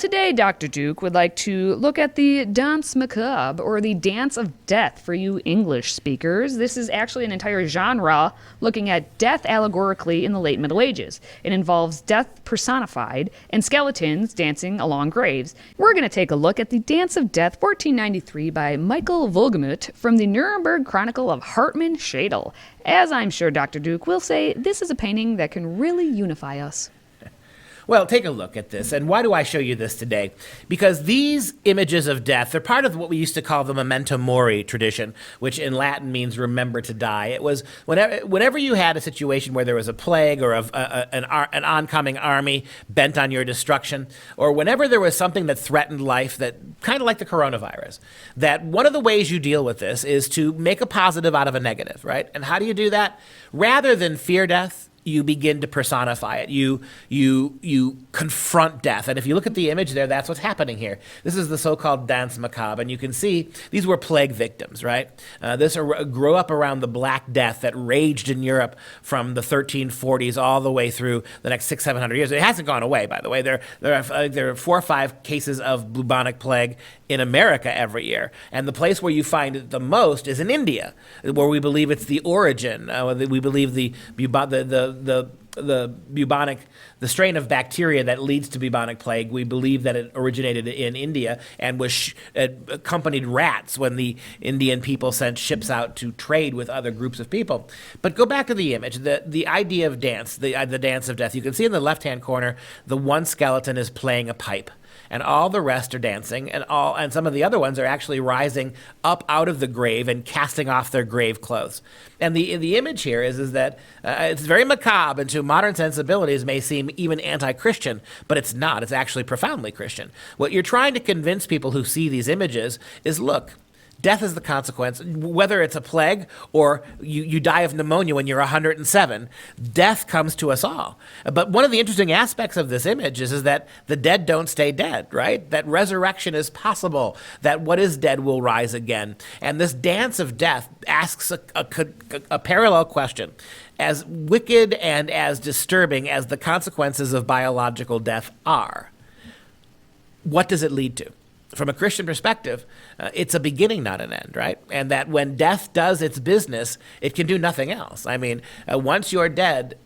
today Dr. Duke would like to look at the Danse Macabre, or the Dance of Death for you English speakers. This is actually an entire genre looking at death allegorically in the late Middle Ages. It involves death personified and skeletons dancing along graves. We're going to take a look at the Dance of Death 1493 by Michael Wohlgemuth from the Nuremberg Chronicle of Hartmann Schadel. As I'm sure Dr. Duke will say, this is a painting that can really unify us. Well, take a look at this. And why do I show you this today? Because these images of death, they're part of what we used to call the memento mori tradition, which in Latin means remember to die. It was whenever you had a situation where there was a plague or an oncoming army bent on your destruction, or whenever there was something that threatened life, that kind of like the coronavirus, that one of the ways you deal with this is to make a positive out of a negative, right? And how do you do that? Rather than fear death, you begin to personify it. You confront death. And if you look at the image there, that's what's happening here. This is the so-called Danse Macabre. And you can see these were plague victims, right? This grew up around the Black Death that raged in Europe from the 1340s all the way through the next 600-700 years. It hasn't gone away, by the way. There are 4 or 5 cases of bubonic plague in America every year. And the place where you find it the most is in India, where we believe it's the origin. We believe the bubonic, the strain of bacteria that leads to bubonic plague, we believe that it originated in India and accompanied rats when the Indian people sent ships out to trade with other groups of people. But go back to the image, the idea of dance, the dance of death. You can see in the left-hand corner, the one skeleton is playing a pipe, and all the rest are dancing, and some of the other ones are actually rising up out of the grave and casting off their grave clothes. And the image here is that it's very macabre, and to modern sensibilities may seem even anti-Christian, but it's not. It's actually profoundly Christian. What you're trying to convince people who see these images is, look, death is the consequence. Whether it's a plague or you die of pneumonia when you're 107, death comes to us all. But one of the interesting aspects of this image is that the dead don't stay dead, right? That resurrection is possible, that what is dead will rise again. And this dance of death asks a parallel question. As wicked and as disturbing as the consequences of biological death are, what does it lead to? From a Christian perspective, it's a beginning, not an end, right? And that when death does its business, it can do nothing else. I mean, once you're dead,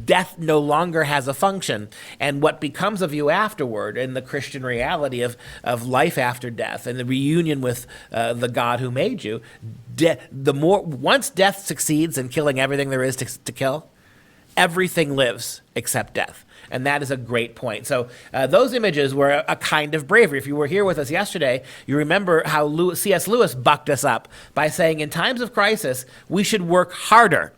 death no longer has a function. And what becomes of you afterward, in the Christian reality of life after death and the reunion with the God who made you, once death succeeds in killing everything there is to kill, everything lives except death. And that is a great point. So those images were a kind of bravery. If you were here with us yesterday, you remember how C.S. Lewis bucked us up by saying in times of crisis, we should work harder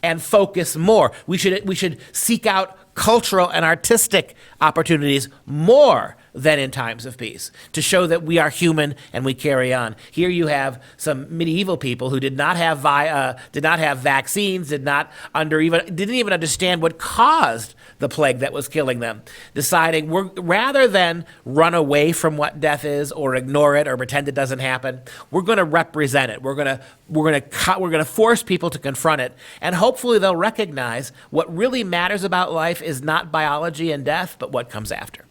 and focus more. We should seek out cultural and artistic opportunities more than in times of peace, to show that we are human and we carry on. Here you have some medieval people who did not have vaccines, didn't even understand what caused the plague that was killing them, deciding rather than run away from what death is or ignore it or pretend it doesn't happen, we're going to represent it. We're going to force people to confront it, and hopefully they'll recognize what really matters about life is not biology and death, but what comes after.